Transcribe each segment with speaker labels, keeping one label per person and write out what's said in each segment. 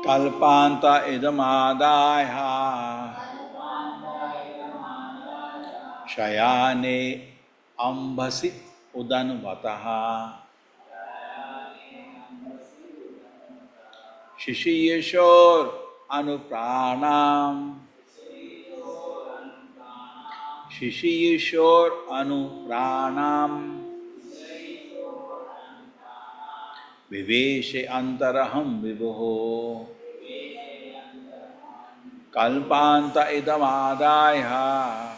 Speaker 1: Kalpanta idamadaya Shayane ambasi udanvataha Shishiyeshor anupranam Shishiyeshor anupranam Viveshe antaraham vivoho Kalpanta idamadaya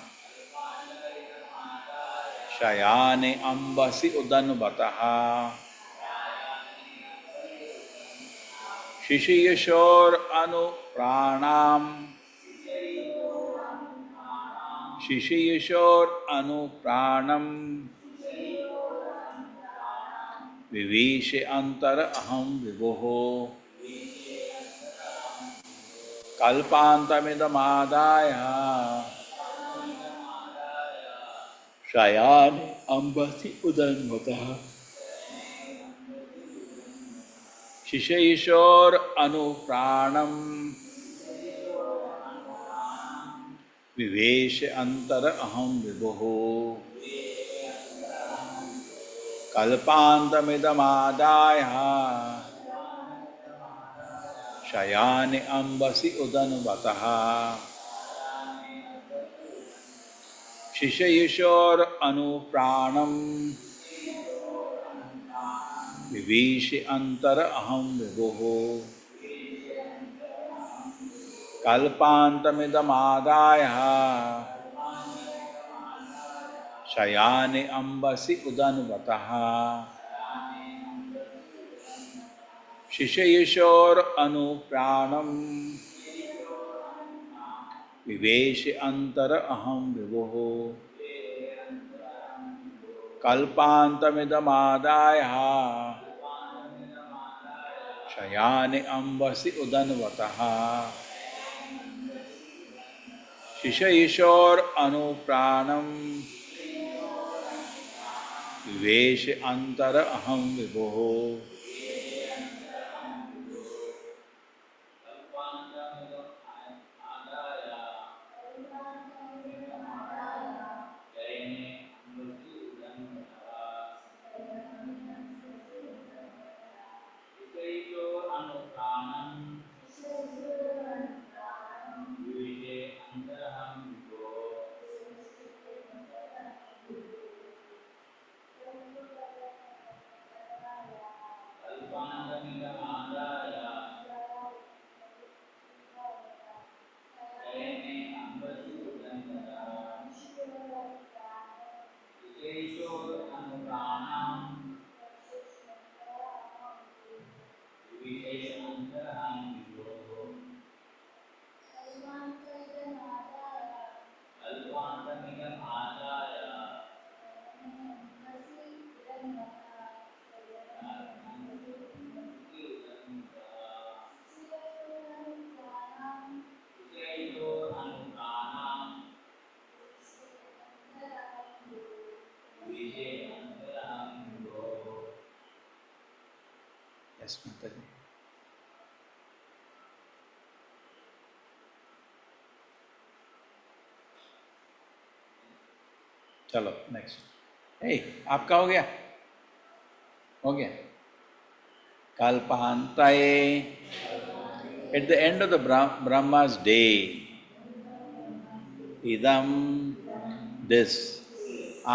Speaker 1: Shayane ambasi udanvataha Shishiyeshor anupranam Shishiyeshor anupranam Viveshe antara aham vivoho Kalpantamidamādāya Shayāni ambasi udanvataha Shishayeshor anupranam Viveshe antara aham vivoho Kalpantamidamādāya Shayāni ambasi udanvataha Shishayeshor anupranam Viveshe antara aham vivoho Kalpantamidamādāya Shayāni ambasi udanvataha Shishayeshor anupranam Viveshe antara aham vivoho Kalpantamidamādāya Shayāni ambasi udanvataha Shishayeshor anupranam Viveshe antara aham vivoho Yes, Mataji. चलो next hey आपका हो गया Kalpantaye at the end of the Brahma's day idam this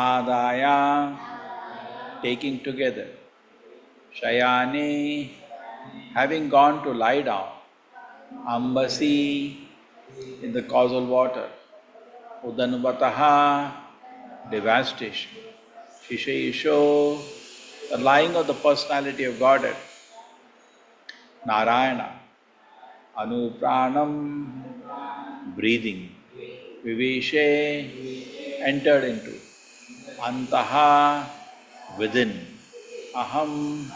Speaker 1: adaya taking together Shayani having gone to lie down Ambasi in the causal water Udanvataha devastation Shishayesho the lying of the personality of Godhead Narayana Anupranam breathing Viveshe entered into Antaha within Aham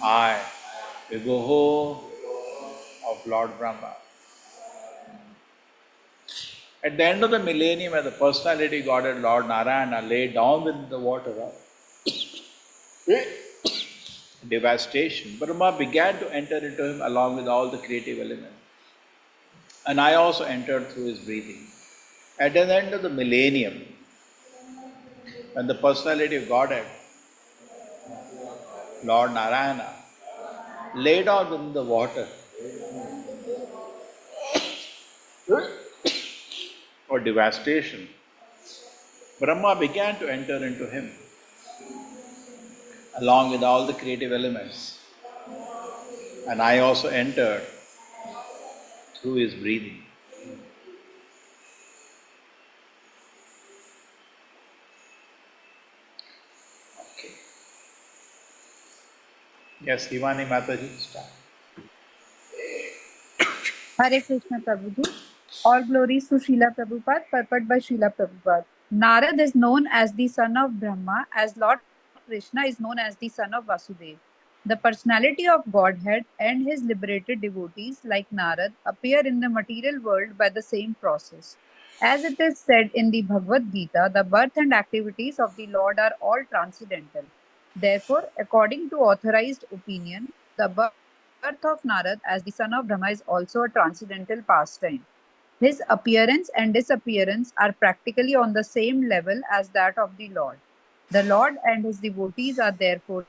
Speaker 1: I Vibhoho of Lord Brahma. At the end of the millennium, as the personality Godhead Lord Narayana lay down in the water, devastation, Brahma began to enter into him along with all the creative elements. And I also entered through his breathing. At the end of the millennium, when the personality of Godhead, Lord Narayana, lay down in the water or devastation, Brahma began to enter into him along with all the creative elements. And I also entered through his breathing. Okay. Yes, Himani Mataji, start.
Speaker 2: Hare Krishna Prabhuji. All glories to Srila Prabhupada, purport by Srila Prabhupada. Narad is known as the son of Brahma, as Lord Krishna is known as the son of Vasudeva. The personality of Godhead and his liberated devotees like Narad appear in the material world by the same process. As it is said in the Bhagavad Gita, the birth and activities of the Lord are all transcendental. Therefore, according to authorized opinion, the birth of Narad as the son of Brahma is also a transcendental pastime. His appearance and disappearance are practically on the same level as that of the Lord. The Lord and his devotees are therefore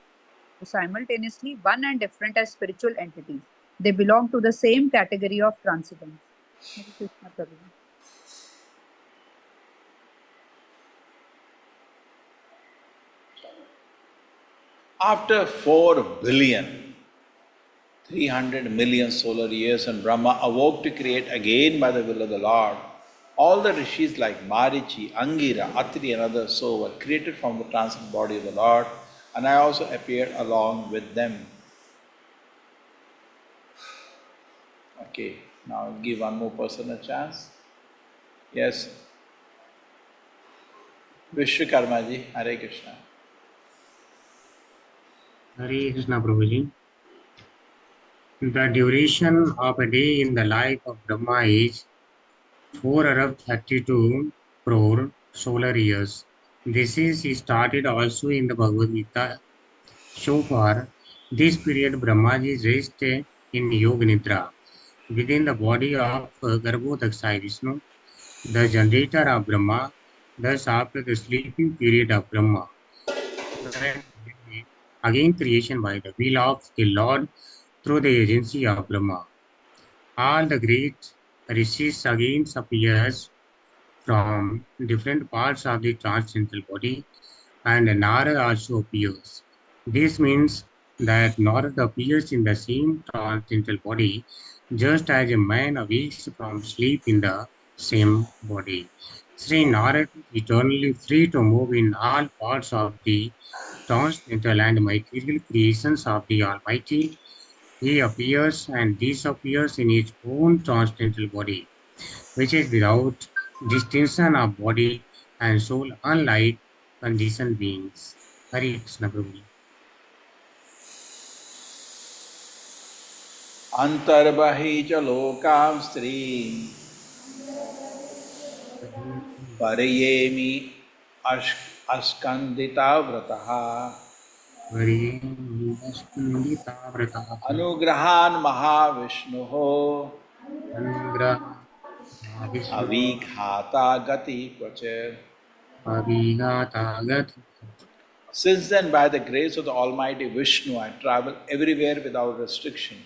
Speaker 2: simultaneously one and different as spiritual entities. They belong to the same category of transcendence. Hare Krishna Prabhu.
Speaker 1: After 4 billion, 300 million solar years, and Brahma awoke to create again by the will of the Lord, all the rishis like Marichi, Angira, Atri, and others so were created from the transcendent body of the Lord, and I also appeared along with them. Okay, now give one more person a chance. Yes. Vishwakarma ji, Hare Krishna.
Speaker 3: Hare Krishna Prabhuji. The duration of a day in the life of Brahma is 432 crore solar years. This is started also in the Bhagavad Gita. So far, this period Brahmaji rests in Yoga Nidra within the body of Garbhodaksha Vishnu, the generator of Brahma. Thus, after the sleeping period of Brahma, again creation by the will of the Lord through the agency of Brahma. All the great rishis again appears from different parts of the transcendental body, and Narada also appears. This means that Narada appears in the same transcendental body, just as a man awakes from sleep in the same body. Sri Narada is eternally free to move in all parts of the transcendental and material creations of the Almighty. He appears and disappears in his own transcendental body, which is without distinction of body and soul, unlike conditioned beings. Hare Krishna Prabhu.
Speaker 1: Antarbahi cha lokam stri parayemi askandita vrataha
Speaker 3: Hare Askundita Vrataha
Speaker 1: anugrahan mahavishnuho
Speaker 3: Anugraha Vishnu
Speaker 1: avighata gati kvachir.
Speaker 3: Abhigata Gati.
Speaker 1: Since then, by the grace of the Almighty Vishnu, I travel everywhere without restriction,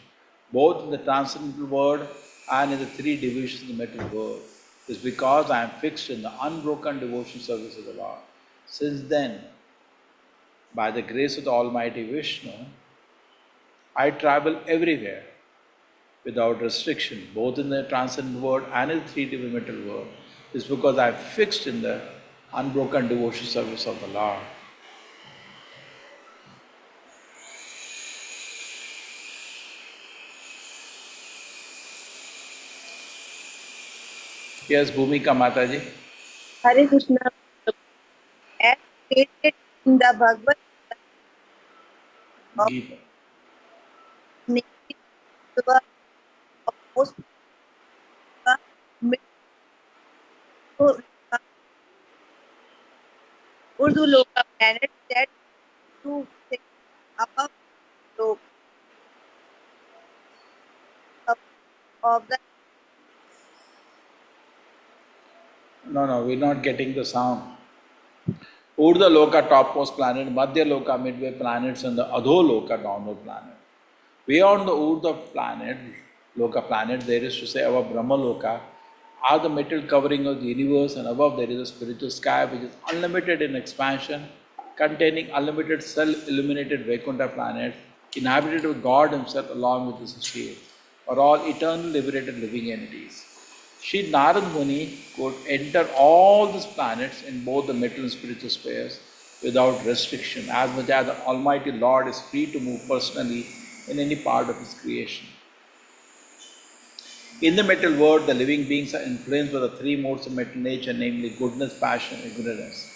Speaker 1: both in the transcendental world and in the three divisions of the material world. It's because I am fixed in the unbroken devotion service of the Lord. Since then, by the grace of the Almighty Vishnu, I travel everywhere without restriction, both in the transcendental world and in the three-dimensional world. It's because I am fixed in the unbroken devotion service of the Lord. Yes, Bhumika Mataji.
Speaker 4: Hare Krishna. As stated in the Bhagavad
Speaker 1: Gita.
Speaker 4: Gita, of most Urdu Loka planet that to above of the
Speaker 1: No, we're not getting the sound. Urdhva Loka, topmost planet, Madhya Loka, midway planets, and the Adho Loka, downward planet. Beyond the Urdhva planet, Loka planet, there is to say our Brahma Loka, are the metal covering of the universe, and above there is a spiritual sky which is unlimited in expansion, containing unlimited self-illuminated Vaikuntha planets, inhabited with God Himself along with His associates, are all eternal liberated living entities. Sri Narad Muni could enter all these planets in both the material and spiritual spheres without restriction, as much as the Almighty Lord is free to move personally in any part of His creation. In the material world, the living beings are influenced by the three modes of material nature, namely goodness, passion, and ignorance.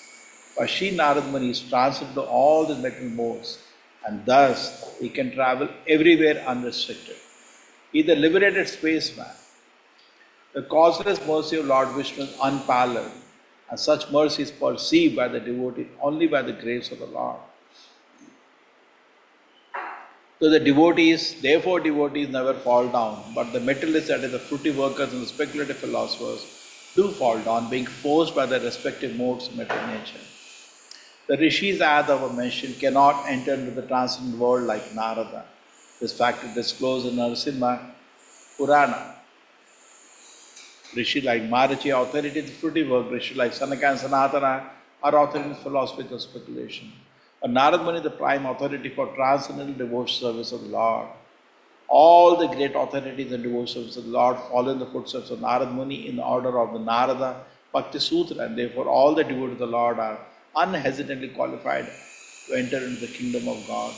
Speaker 1: But Sri Narad Muni is transcended to all the material modes, and thus he can travel everywhere unrestricted. He is the liberated spaceman. The causeless mercy of Lord Vishnu is unparalleled, and such mercy is perceived by the devotee only by the grace of the Lord. So the devotees, therefore devotees never fall down, but the materialists, that is the fruity workers and the speculative philosophers, do fall down, being forced by their respective modes of material nature. The rishis, as I mentioned, cannot enter into the transcendent world like Narada. This fact is disclosed in Narasimha Purana. Rishi like Marichi, authority in fruity work. Rishi like Sanaka and Sanatana are authority in philosophical speculation. But Narad Muni is the prime authority for transcendental devotional service of the Lord. All the great authorities in devotional service of the Lord follow in the footsteps of Narad Muni in the order of the Narada Bhakti Sutra, and therefore all the devotees of the Lord are unhesitantly qualified to enter into the kingdom of God.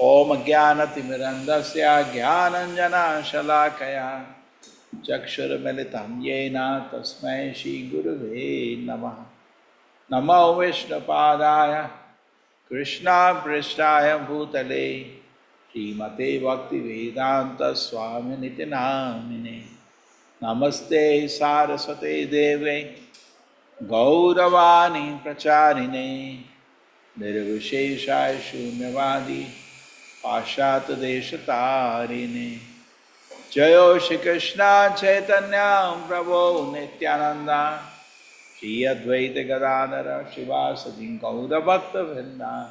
Speaker 1: Om Jnanatimirandasya Jnananjana Shalakaya Chakshurmilitam Yena Tasmai Shri Gurave Namaha. Namo Vishnupadaya Krishna Prishtaya Bhutale Srimate Bhakti Vedanta Swami Niti Namine. Namaste Saraswate Deve Gauravani Pracharine Nirvisheshaya Shunyavadi Pashat Deshatarine. Jayo Shri Krishna Chaitanya Prabhu Nityananda Shri Advaita Gadadhara Shivasati Gaura Bhakta Vrinda.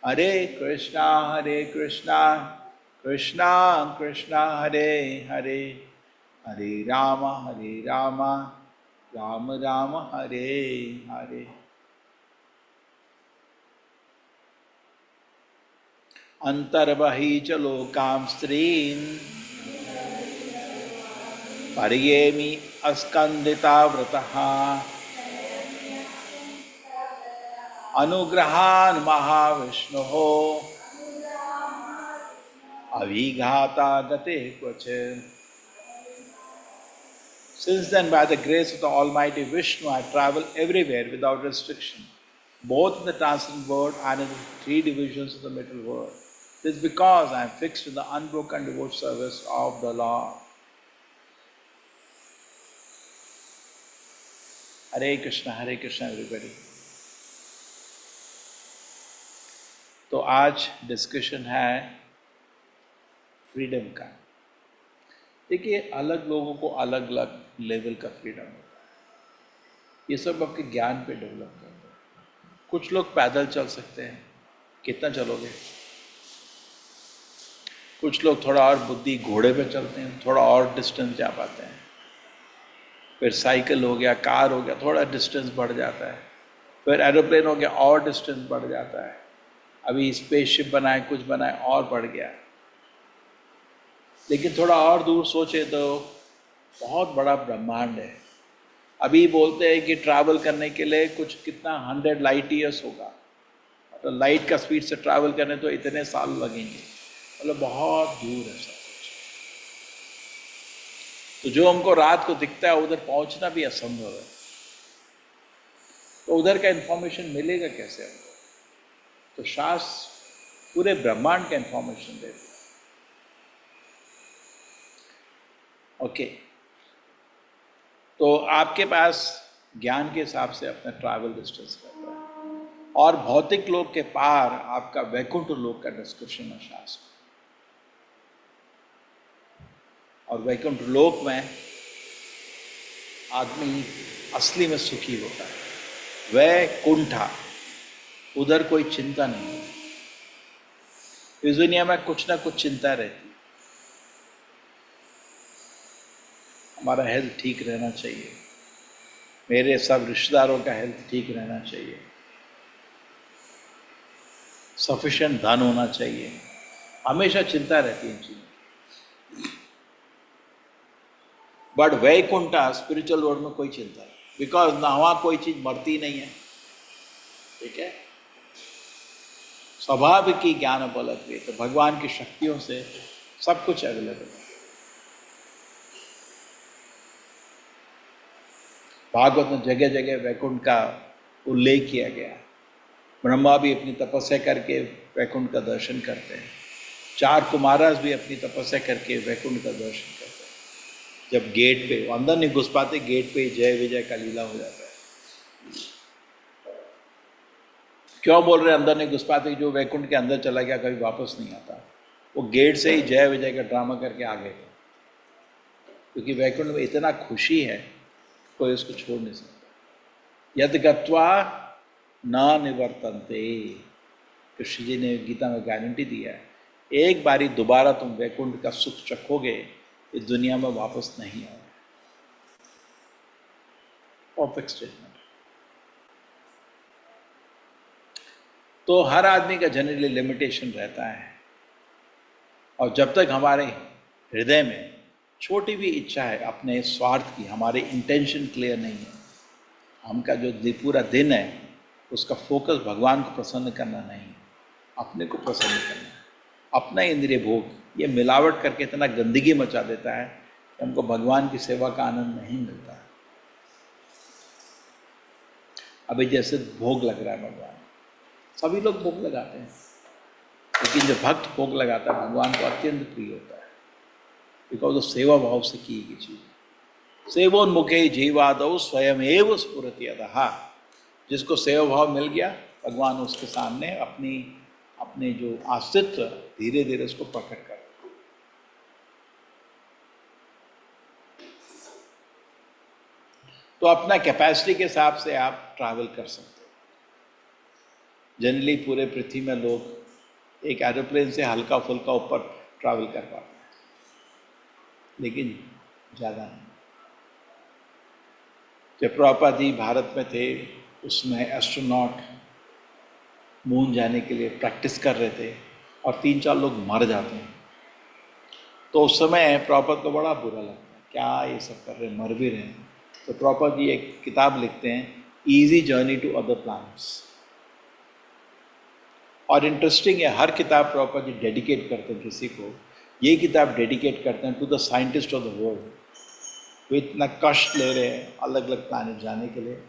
Speaker 1: Hare Krishna, Krishna Krishna, Hare Hare, Hare Rama, Rama Rama, Hare Hare. Antarbahi cha lokam strin Pariyemi askandita vrataha Anugrahan Mahavishnoho Avighata Gate Kvache. Since then, by the grace of the Almighty Vishnu, I travel everywhere without restriction, both in the transcendent world and in the three divisions of the material world. This is because I am fixed in the unbroken devotional service of the Lord. Hare Krishna, everybody. तो आज discussion है freedom का। देखिए, अलग लोगों को अलग अलग लेवल का फ्रीडम होता है। ये सब आपके ज्ञान पे डेवलप करते हैं। कुछ लोग पैदल चल सकते हैं, कितना चलोगे? कुछ लोग थोड़ा और बुद्धि घोड़े पे चलते हैं, थोड़ा और डिस्टेंस जा पाते हैं। फिर साइकिल हो गया, कार हो गया, थोड़ा डिस्टेंस बढ़ जाता है। फिर एरोप्लेन हो गया, और डिस्टेंस बढ़ जाता है। अभी स्पेसशिप बनाए, कुछ बनाए, और बढ़ गया। लेकिन थोड़ा और दूर सोचे तो बहुत बड़ा ब्रह्मांड है। अभी बोलते हैं कि ट्रैवल करने के लिए कुछ कितना 100 लाइट ईयर्स होगा, तो लाइट का स्पीड से ट्रैवल करने तो इतने साल लगेंगे, मतलब बहुत दूर है सब कुछ। तो जो हमको रात को दिखता है उधर पहुंचना भी असंभव है, तो उधर का इंफॉर्मेशन मिलेगा कैसे हमको? तो शास्त्र पूरे ब्रह्मांड का इंफॉर्मेशन देते हैं। ओके, तो आपके पास ज्ञान के हिसाब से अपना ट्रैवल डिस्टेंस करता है, और भौतिक लोक के पार आपका वैकुंठ लोक का डिस्कशन है शास्त्र। और वैकुंठ लोक में आदमी असली में सुखी होता है। वैकुंठा, उधर कोई चिंता नहीं है। इस दुनिया में कुछ ना कुछ चिंता रहती है। हमारा हेल्थ ठीक रहना चाहिए, मेरे सब रिश्तेदारों का हेल्थ ठीक रहना चाहिए, सफिशिएंट धन होना चाहिए, हमेशा चिंता रहती है इन चीज़ों। बट वैकुंठा स्पिरिचुअल वर्ल्ड में कोई चिंता नहीं, बिकॉज ना वहाँ कोई चीज़ मरती नहीं है, ठीक है। स्वभाव की ज्ञान बलत हुई, तो भगवान की शक्तियों से सब कुछ अवेलेबल है। भागवत में जगह जगह वैकुंठ का उल्लेख किया गया। ब्रह्मा भी अपनी तपस्या करके वैकुंठ का दर्शन करते हैं, 4 कुमारास भी अपनी तपस्या करके वैकुंठ का दर्शन करते हैं। जब गेट पे, वो अंदर नहीं घुस पाते, गेट पे ही जय विजय का लीला हो जाता है। क्यों बोल रहे हैं अंदर नहीं घुस पाते? जो वैकुंठ के अंदर चला गया कभी वापस नहीं आता। वो गेट से ही जय विजय का ड्रामा करके आ गए थे, क्योंकि वैकुंठ में इतना खुशी है, कोई उसको छोड़ नहीं सकता। यद गत्वा न निवर्तन्ते, कृष्ण जी ने गीता में गारंटी दिया है, एक बारी दोबारा तुम वैकुंठ का सुख चखोगे, इस दुनिया में वापस नहीं आओगे। Perfect statement. तो हर आदमी का जनरली लिमिटेशन रहता है, और जब तक हमारे हृदय में छोटी भी इच्छा है अपने स्वार्थ की, हमारे इंटेंशन क्लियर नहीं है, हमका जो पूरा दिन है उसका फोकस भगवान को प्रसन्न करना नहीं है, अपने को प्रसन्न करना है, अपना इंद्रिय भोग, ये मिलावट करके इतना गंदगी मचा देता है कि हमको भगवान की सेवा का आनंद नहीं मिलता है। अभी जैसे भोग लग रहा है भगवान, सभी लोग भोग लगाते हैं, लेकिन जो भक्त भोग लगाता है भगवान को अत्यंत प्रिय होता है, बिकॉज वो सेवा भाव से की गई चीज। सेवोन्मुखे जीवादौ स्वयं एव स्फुरति अधः। जिसको सेवा भाव मिल गया, भगवान उसके सामने अपने जो अस्तित्व धीरे धीरे उसको प्रकट कर। तो अपना कैपेसिटी के हिसाब से आप ट्रैवल कर सकते हो। जनरली पूरे पृथ्वी में लोग एक एरोप्लेन से हल्का फुल्का ऊपर ट्रैवल कर पाते हैं, लेकिन ज़्यादा नहीं। जब प्रभुपाद जी भारत में थे, उसमें एस्ट्रोनॉट मून जाने के लिए प्रैक्टिस कर रहे थे और 3-4 लोग मर जाते हैं। तो उस समय प्रभुपाद को बड़ा बुरा लगता है, क्या ये सब कर रहे हैं, मर भी रहे हैं। तो प्रभुपाद जी एक किताब लिखते हैं, easy journey to other planets. और इंटरेस्टिंग है, हर किताब प्रभुपाद जी डेडिकेट करते हैं किसी को। ये किताब डेडिकेट करते हैं to the scientist of the world. वो इतना कष्ट ले रहे हैं अलग अलग प्लैनेट जाने के लिए,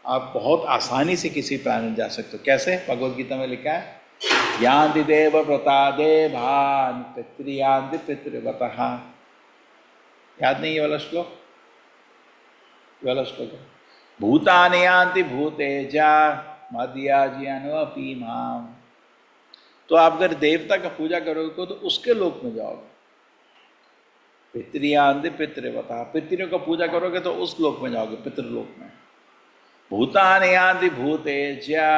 Speaker 1: आप बहुत आसानी से किसी प्लैनेट जा सकते हो। कैसे? भगवद गीता में लिखा है, यान्ति देव व्रता देवान् पितृयान्ति पितृव्रतः। याद नहीं ये वाला श्लोक? ये वाला श्लोक है, भूतानि यान्ति भूतेजा मद्याजियानोऽपि माम्। तो आप अगर देवता का पूजा करोगे तो उसके लोक में जाओगे। पितृयान्ति पितृव्रतः, पितरों का पूजा करोगे तो उस लोक में जाओगे, पितृलोक में। भूतानि यान्ति भूतेजा,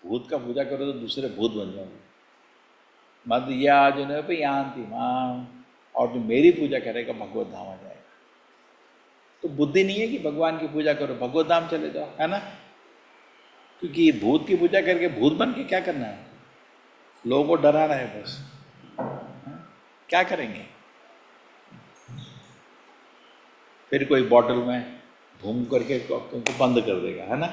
Speaker 1: भूत का पूजा करो तो दूसरे भूत बन जाओगे। मद्याजियानोऽपि यान्ति माम्, और जो मेरी पूजा करेगा भगवत धाम आ जाएगा। तो बुद्धि नहीं है कि भगवान की पूजा करो भगवत धाम चले जाओ, है ना? क्योंकि भूत की पूजा करके भूत बन के क्या करना है? लोगों को डराना है बस। क्या करेंगे? फिर कोई बॉटल में घूम करके तुमको बंद कर देगा, है ना?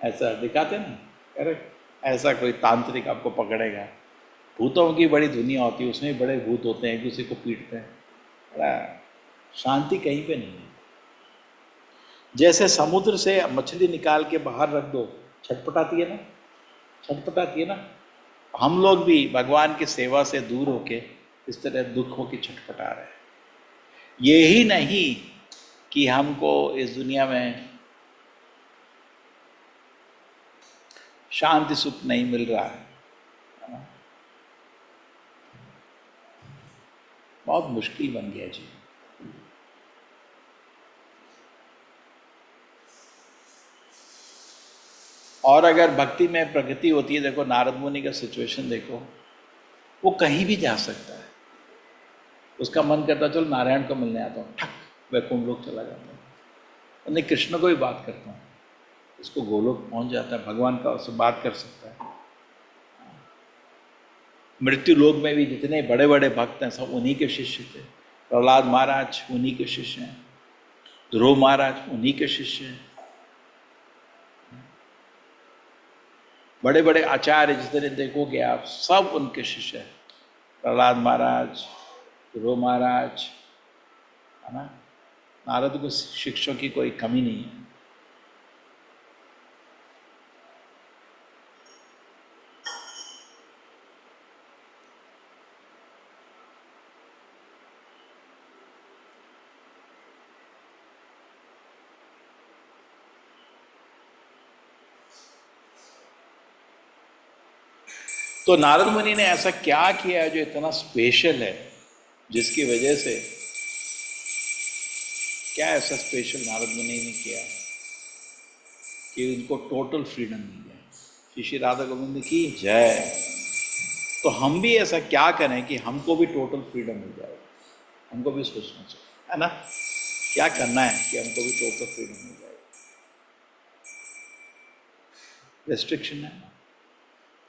Speaker 1: ऐसा दिखाते ना, अरे ऐसा कोई तांत्रिक आपको पकड़ेगा। भूतों की बड़ी दुनिया होती है, उसमें बड़े भूत होते हैं, किसी को पीटते हैं, बड़ा शांति कहीं पे नहीं है। जैसे समुद्र से मछली निकाल के बाहर रख दो, छटपटाती है ना, छटपटाती है ना। हम लोग भी भगवान की सेवा से दूर होके इस तरह दुखों की छटपटा रहे हैं। यही नहीं कि हमको इस दुनिया में शांति सुख नहीं मिल रहा है, बहुत मुश्किल बन गया जी। और अगर भक्ति में प्रगति होती है, देखो नारद मुनि का सिचुएशन देखो, वो कहीं भी जा सकता है, उसका मन करता चलो नारायण को मिलने आता हूँ, ठक वैकुंठ लोक चला जाता है, नहीं कृष्ण को ही बात करता हूँ, उसको गोलोक पहुंच जाता है, भगवान का उससे बात कर सकता है। मृत्यु लोक में भी जितने बड़े बड़े भक्त हैं सब उन्हीं के शिष्य थे। प्रहलाद महाराज उन्हीं के शिष्य हैं, ध्रुव महाराज उन्हीं के शिष्य हैं, बड़े बड़े आचार्य जितने देखोगे आप सब उनके शिष्य हैं। प्रहलाद महाराज, ध्रुव महाराज, है ना, नारद को शिष्यों की कोई कमी नहीं है। तो नारद मुनि ने ऐसा क्या किया है जो इतना स्पेशल है, जिसकी वजह से, क्या ऐसा स्पेशल नारद मुनि ने किया है कि उनको टोटल फ्रीडम मिल जाए। श्री श्री राधा गोविंद की जय। तो हम भी ऐसा क्या करें कि हमको भी टोटल फ्रीडम मिल जाए, हमको भी सोचना चाहिए, है ना, क्या करना है कि हमको भी टोटल फ्रीडम मिल जाए। रेस्ट्रिक्शन है,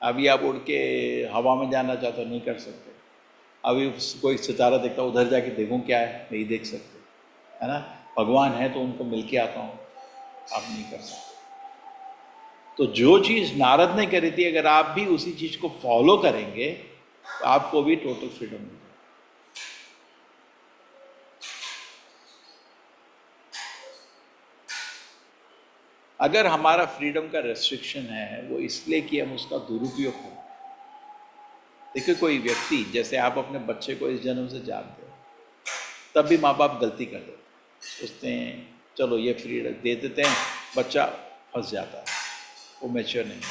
Speaker 1: अभी आप उड़ के हवा में जाना चाहते हो नहीं कर सकते, अभी कोई सितारा देखता उधर जाके देखूं क्या है, नहीं देख सकते, है ना, भगवान है तो उनको मिल के आता हूँ, आप नहीं कर सकते। तो जो चीज़ नारद ने करी थी, अगर आप भी उसी चीज़ को फॉलो करेंगे तो आपको भी टोटल फ्रीडम मिल जाए। अगर हमारा फ्रीडम का रेस्ट्रिक्शन है वो इसलिए कि हम उसका दुरुपयोग करें। देखिए कोई व्यक्ति, जैसे आप अपने बच्चे को इस जन्म से जानते हो, तब भी माँ बाप गलती कर देते हैं, सोचते हैं चलो ये फ्रीडम दे देते हैं, बच्चा फंस जाता है, वो मैच्योर नहीं है,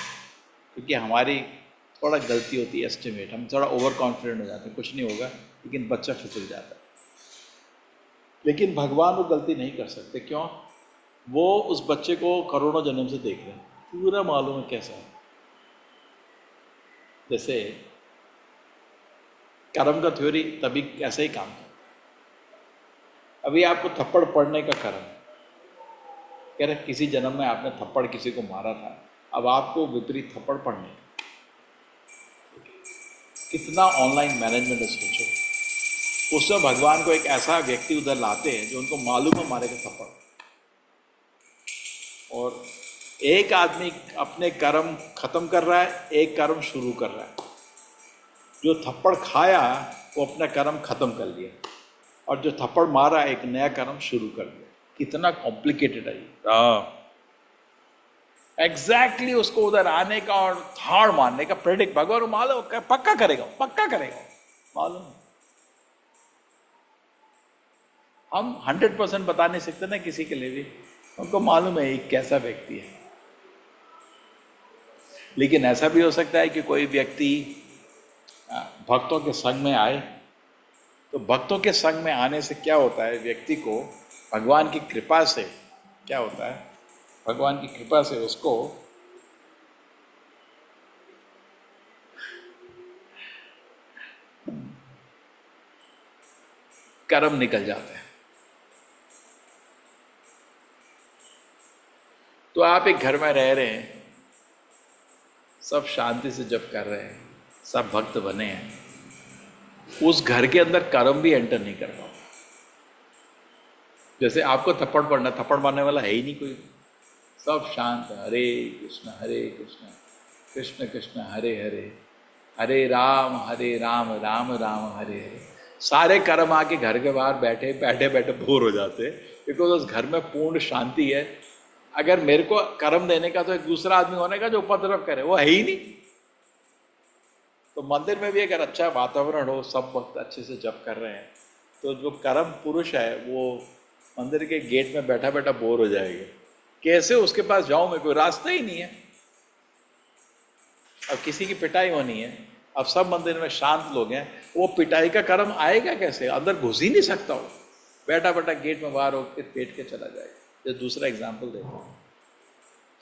Speaker 1: क्योंकि हमारी थोड़ा गलती होती है एस्टिमेट, हम थोड़ा ओवर कॉन्फिडेंट हो जाते हैं, कुछ नहीं होगा, लेकिन बच्चा फिसल जाता है। लेकिन भगवान वो गलती नहीं कर सकते, क्यों? वो उस बच्चे को करोड़ों जन्म से देख रहे हैं, पूरा मालूम है कैसा है। जैसे कर्म का थ्योरी तभी ऐसे ही काम करता है। अभी आपको थप्पड़ पड़ने का कर्म, कह रहे किसी जन्म में आपने थप्पड़ किसी को मारा था, अब आपको विपरीत थप्पड़ पड़ने का, कितना ऑनलाइन मैनेजमेंट है सोचो। उस समय भगवान को एक ऐसा व्यक्ति उधर लाते हैं जो उनको मालूम है मारेगा थप्पड़, और एक आदमी अपने कर्म खत्म कर रहा है, एक कर्म शुरू कर रहा है। जो थप्पड़ खाया वो अपना कर्म खत्म कर लिया, और जो थप्पड़ मारा एक नया कर्म शुरू कर दिया। कितना कॉम्प्लिकेटेड है ये। एग्जैक्टली उसको उधर आने का और थाड़ मारने का प्रेडिक्ट भगवान मालूम, पक्का करेगा, पक्का करेगा, मालूम। हम 100% बता नहीं सकते ना किसी के लिए भी, उनको मालूम है एक कैसा व्यक्ति है। लेकिन ऐसा भी हो सकता है कि कोई व्यक्ति भक्तों के संग में आए, तो भक्तों के संग में आने से क्या होता है, व्यक्ति को भगवान की कृपा से क्या होता है, भगवान की कृपा से उसको कर्म निकल जाते हैं। तो आप एक घर में रह रहे हैं, सब शांति से जप कर रहे हैं, सब भक्त बने हैं, उस घर के अंदर कर्म भी एंटर नहीं कर पाता। जैसे आपको थप्पड़ पड़ना, थप्पड़ मारने वाला है ही नहीं कोई, सब शांत है, हरे कृष्ण कृष्ण कृष्ण हरे हरे, हरे राम राम राम हरे हरे। सारे कर्म आके घर के बाहर बैठे बैठे बैठे बोर हो जाते हैं, बिकॉज उस घर में पूर्ण शांति है। अगर मेरे को कर्म देने का तो एक दूसरा आदमी होने का जो उपद्रव करे, वो है ही नहीं। तो मंदिर में भी अगर अच्छा वातावरण हो, सब वक्त अच्छे से जप कर रहे हैं, तो जो कर्म पुरुष है वो मंदिर के गेट में बैठा बैठा बोर हो जाएगा। कैसे उसके पास जाऊं मैं, कोई रास्ता ही नहीं है। अब किसी की पिटाई होनी है, अब सब मंदिर में शांत लोग हैं, वो पिटाई का कर्म आएगा कैसे, अंदर घुस ही नहीं सकता वो, बैठा बैठा गेट में बाहर होकर पेट के चला जाएगा। ये दूसरा एग्जाम्पल देखो।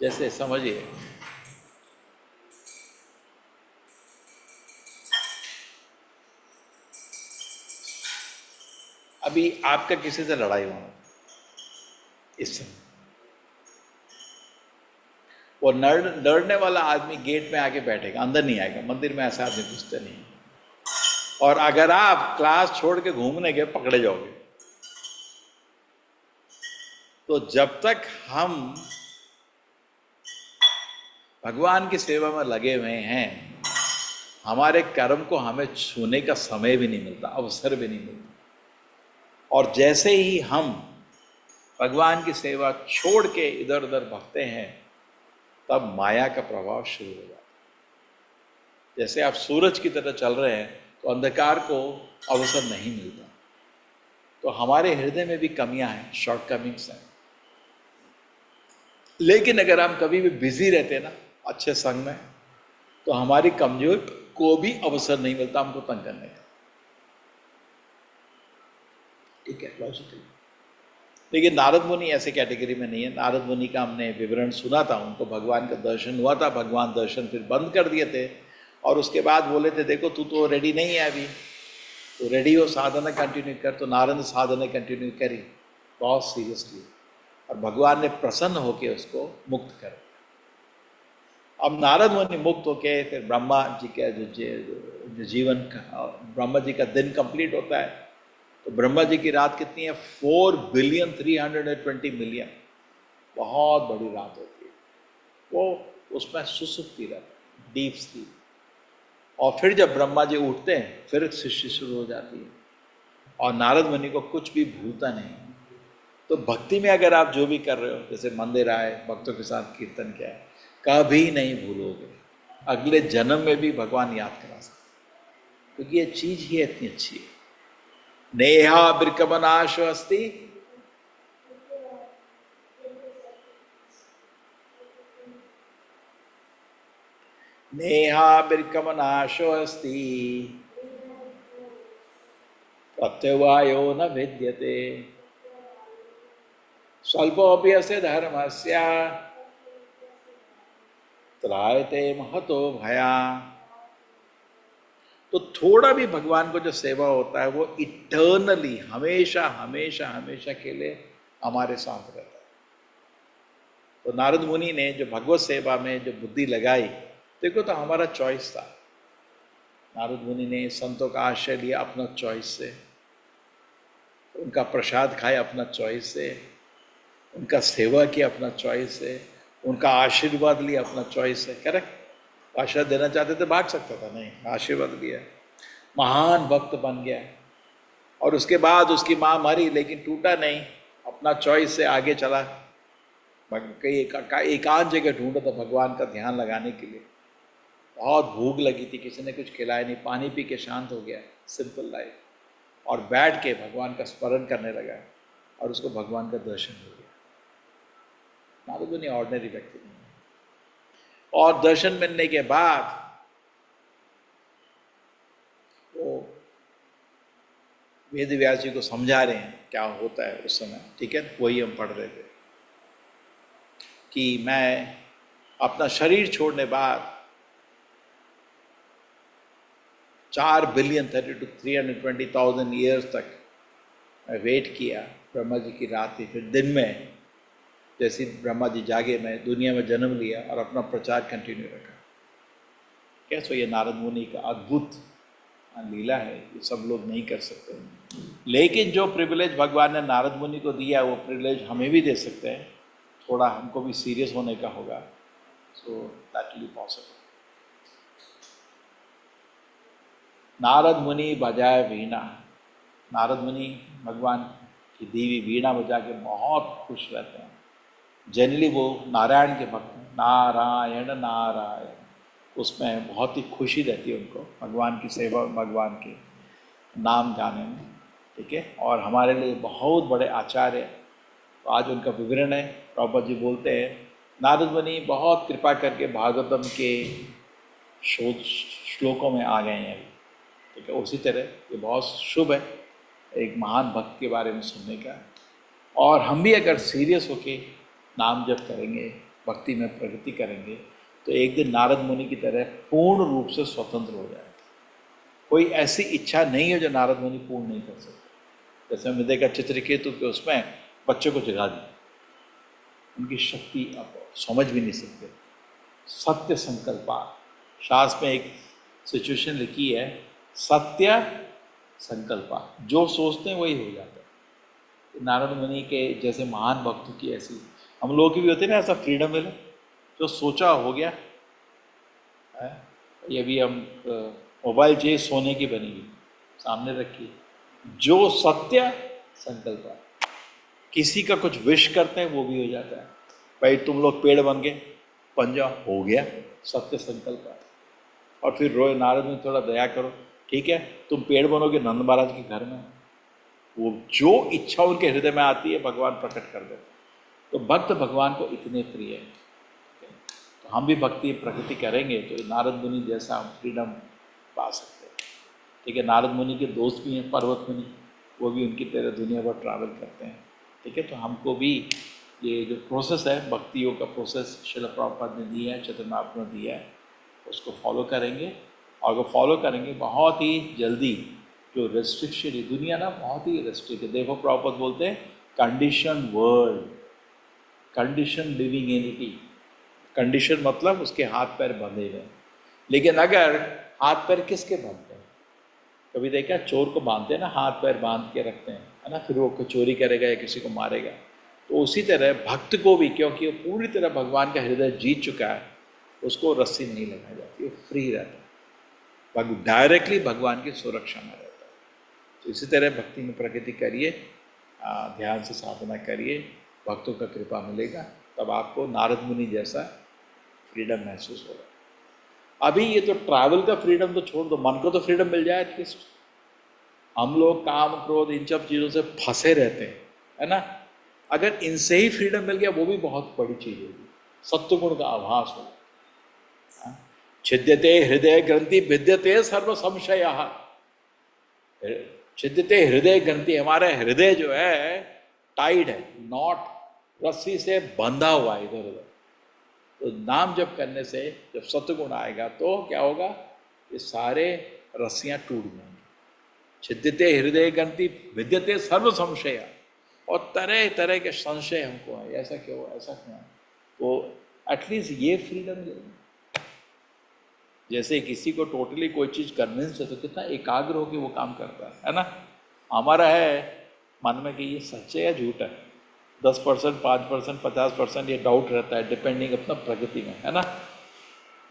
Speaker 1: जैसे समझिए, अभी आपका किसी से लड़ाई होना इस समय, वो लड़ने वाला आदमी गेट में आके बैठेगा, अंदर नहीं आएगा। मंदिर में ऐसा आदमी घुसते नहीं। और अगर आप क्लास छोड़ के घूमने गए, पकड़े जाओगे। तो जब तक हम भगवान की सेवा में लगे हुए हैं, हमारे कर्म को हमें छूने का समय भी नहीं मिलता, अवसर भी नहीं मिलता। और जैसे ही हम भगवान की सेवा छोड़ के इधर उधर भगते हैं, तब माया का प्रभाव शुरू हो जाता है। जैसे आप सूरज की तरह चल रहे हैं, तो अंधकार को अवसर नहीं मिलता। तो हमारे हृदय में भी कमियां हैं, शॉर्टकमिंग्स हैं। लेकिन अगर हम कभी भी बिजी रहते हैं ना अच्छे संग में, तो हमारी कमजोर को भी अवसर नहीं मिलता हमको तंग करने का। ठीक है, लॉजिकली। लेकिन नारद मुनि ऐसे कैटेगरी में नहीं है। नारद मुनि का हमने विवरण सुना था, उनको भगवान का दर्शन हुआ था, भगवान दर्शन फिर बंद कर दिए थे, और उसके बाद बोले थे देखो तू तो रेडी नहीं है अभी, तो रेडी हो, साधना कंटिन्यू कर। तो नारद ने साधना कंटिन्यू करी बहुत सीरियसली, और भगवान ने प्रसन्न होकर उसको मुक्त कर दिया। अब नारद मुनि मुक्त होके फिर ब्रह्मा जी का जो जीवन का, ब्रह्मा जी का दिन कंप्लीट होता है, तो ब्रह्मा जी की रात कितनी है? 4,320,000,000। बहुत बड़ी रात होती है। वो उसमें सुसुप्ति रहता है, डीप स्लीप। और फिर जब ब्रह्मा जी उठते हैं, फिर सृष्टि शुरू हो जाती है, और नारद मुनि को कुछ भी भूलता नहीं। तो भक्ति में अगर आप जो भी कर रहे हो, जैसे मंदिर आए, भक्तों के साथ कीर्तन किया है, कभी नहीं भूलोगे। अगले जन्म में भी भगवान याद करा सकते, क्योंकि ये चीज ही इतनी अच्छी है। नेहा बिरकमनाशो अस्ति, नेहा बिरकमनाशो अस्ति, प्रत्यवायो न विद्यते, स्वल्पोऽप्यस्य धर्मस्य त्रायते महतो भया। तो थोड़ा भी भगवान को जो सेवा होता है, वो इटर्नली, हमेशा हमेशा हमेशा के लिए हमारे साथ रहता है। तो नारद मुनि ने जो भगवत सेवा में जो बुद्धि लगाई, देखो तो हमारा चॉइस था। नारद मुनि ने संतों का आश्रय लिया अपना चॉइस से, उनका प्रसाद खाए अपना चॉइस से, उनका सेवा किया अपना चॉइस से, उनका आशीर्वाद लिया अपना चॉइस से। करेक्ट? आशीर्वाद देना चाहते थे, भाग सकता था, नहीं, आशीर्वाद लिया, महान भक्त बन गया। और उसके बाद उसकी माँ मरी, लेकिन टूटा नहीं, अपना चॉइस से आगे चला। कई एकांत जगह ढूंढा था भगवान का ध्यान लगाने के लिए। बहुत भूख लगी थी, किसी ने कुछ खिलाया नहीं, पानी पी के शांत हो गया, सिंपल लाइफ, और बैठ के भगवान का स्मरण करने लगा, और उसको भगवान का दर्शन हो गया। नारद मुनि ऑर्डिनरी व्यक्ति नहीं। और दर्शन मिलने के बाद वो वेद व्यास जी को समझा रहे हैं क्या होता है उस समय। ठीक है, वही हम पढ़ रहे थे कि मैं अपना शरीर छोड़ने बाद 4,32,320,000 ईयर्स तक मैं वेट किया। ब्रह्मा जी की रात थी, फिर दिन में जैसे ब्रह्मा जी जागे, मैं दुनिया में जन्म लिया और अपना प्रचार कंटिन्यू रखा। कैसे? ये नारद मुनि का अद्भुत लीला है, ये सब लोग नहीं कर सकते। लेकिन जो प्रिविलेज भगवान ने नारद मुनि को दिया, वो प्रिविलेज हमें भी दे सकते हैं। थोड़ा हमको भी सीरियस होने का होगा, so that will be possible. Narad मुनि बजाए वीणा। नारद मुनि भगवान की देवी वीणा बजा के बहुत खुश रहते हैं। जनरली वो नारायण के भक्त, नारायण नारायण, उसमें बहुत ही खुशी रहती है उनको, भगवान की सेवा, भगवान के नाम गाने में। ठीक है, और हमारे लिए बहुत बड़े आचार्य। तो आज उनका विवरण है। प्रभुपाद जी बोलते हैं नारद मुनि बहुत कृपा करके भागवतम के श्लोकों में आ गए हैं अभी। ठीक है, उसी तरह ये बहुत शुभ है एक महान भक्त के बारे में सुनने का। और हम भी अगर सीरियस होके नाम जप करेंगे, भक्ति में प्रगति करेंगे तो एक दिन नारद मुनि की तरह पूर्ण रूप से स्वतंत्र हो जाएंगे। कोई ऐसी इच्छा नहीं है जो नारद मुनि पूर्ण नहीं कर सकते। जैसे हमने देखा चित्रकेतु के उसमें बच्चों को जगा दिया, उनकी शक्ति आप समझ भी नहीं सकते। सत्य संकल्पा, शास्त्र में एक सिचुएशन लिखी है, सत्य संकल्पा, जो सोचते हैं वही हो जाता है। नारद मुनि के जैसे महान भक्तों की ऐसी हम लोगों की भी होती है ना, ऐसा फ्रीडम मिले, जो सोचा हो गया है। ये भी हम मोबाइल चाहिए सोने की बनी हुई सामने रखी, जो सत्य संकल्प है। किसी का कुछ विश करते हैं वो भी हो जाता है। भाई तुम लोग पेड़ बन गए, बन जाओ, हो गया, सत्य संकल्प है। और फिर रोए नारद में थोड़ा दया करो, ठीक है तुम पेड़ बनोगे नंद महाराज के घर में, वो जो इच्छा उनके हृदय में आती है भगवान प्रकट कर देते हैं। तो भक्त भगवान को इतने प्रिय है। तो हम भी भक्ति प्रगति करेंगे तो नारद मुनि जैसा हम फ्रीडम पा सकते हैं। ठीक है, नारद मुनि के दोस्त भी हैं पर्वत मुनि, वो भी उनकी तरह दुनिया भर ट्रैवल करते हैं। ठीक है, तो हमको भी ये जो प्रोसेस है भक्ति योग का प्रोसेस श्रील प्रभुपाद ने दिया है, चैतन्य महाप्रभु ने दिया है, उसको फॉलो करेंगे। और अगर फॉलो करेंगे बहुत ही जल्दी जो रेस्ट्रिक्शन है दुनिया ना बहुत ही रेस्ट्रिक्ट है। देखो प्रभुपाद बोलते हैं condition world, condition living annuity. Condition मतलब उसके हाथ पैर बंधे हुए, लेकिन अगर हाथ पैर किसके बांधते हैं? कभी देखा चोर को बांधते हैं ना, हाथ पैर बांध के रखते हैं, है ना, फिर वो चोरी करेगा या किसी को मारेगा। तो उसी तरह भक्त को भी, क्योंकि वो पूरी तरह भगवान का हृदय जीत चुका है, उसको रस्सी नहीं लगाई जाती, वो फ्री रहता है, डायरेक्टली भगवान की सुरक्षा में रहता है। तो इसी तरह भक्ति में प्रगति करिए, ध्यान से साधना करिए, भक्तों का कृपा मिलेगा, तब आपको नारद मुनि जैसा फ्रीडम महसूस होगा। अभी ये तो ट्रैवल का फ्रीडम तो छोड़ दो, मन को तो फ्रीडम मिल जाए एटलीस्ट। हम लोग काम क्रोध इन सब चीज़ों से फंसे रहते हैं, है ना। अगर इनसे ही फ्रीडम मिल गया वो भी बहुत बड़ी चीज़ होगी, सत्वगुण का आभास होगा। छिद्यते हृदय ग्रंथि भिद्यते सर्व संशय, छिद्यते हृदय ग्रंथि, हमारा हृदय जो है टाइड है, नॉट रस्सी से बंधा हुआ है इधर उधर। तो नाम जप करने से जब सत्वगुण आएगा तो क्या होगा, ये सारे रस्सियां टूट जाएंगी। छिद्यते हृदय ग्रंथि भिद्यते सर्व संशय, और तरह तरह के संशय हमको है, ऐसा क्यों, ऐसा क्यों है, तो एटलीस्ट ये फ्रीडम देगा। जैसे किसी को टोटली कोई चीज़ कन्विंस है तो कितना एकाग्र होकर वो काम करता है ना। हमारा है मन में कि ये सच है या झूठ है, 10%, 5%, 50% ये डाउट रहता है, डिपेंडिंग अपना प्रगति में, है ना।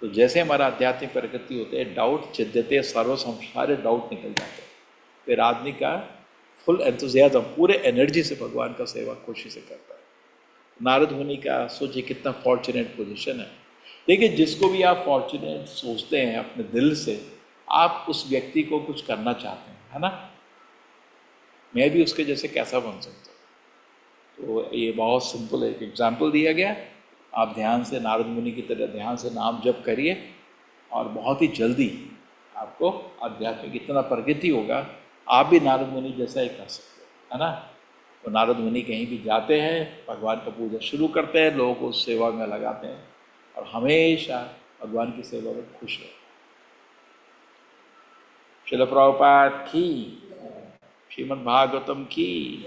Speaker 1: तो जैसे हमारा आध्यात्मिक प्रगति होते हैं, डाउट छिद्यते सर्व सारे डाउट निकल जाते हैं, फिर आदमी का फुल एंथुजियाज्म, पूरे एनर्जी से भगवान का सेवा खुशी से करता है। नारद मुनि का सोचिए कितना फॉर्चुनेट पोजीशन है। देखिए, जिसको भी आप फॉर्चुनेट सोचते हैं अपने दिल से, आप उस व्यक्ति को कुछ करना चाहते हैं, है ना। मैं भी उसके जैसे कैसा बन सकता हूँ। तो ये बहुत सिंपल एक एग्जाम्पल दिया गया। आप ध्यान से नारद मुनि की तरह ध्यान से नाम जप करिए और बहुत ही जल्दी आपको आध्यात्मिक इतना प्रगति होगा, आप भी नारद मुनि जैसा ही कर सकते हैं, है ना। तो नारद मुनि कहीं भी जाते हैं, भगवान का पूजा शुरू करते हैं, लोगों को सेवा में लगाते हैं और हमेशा भगवान की सेवा में खुश रहते हैं। श्रील प्रभुपाद की, श्रीमद् भागवतम की।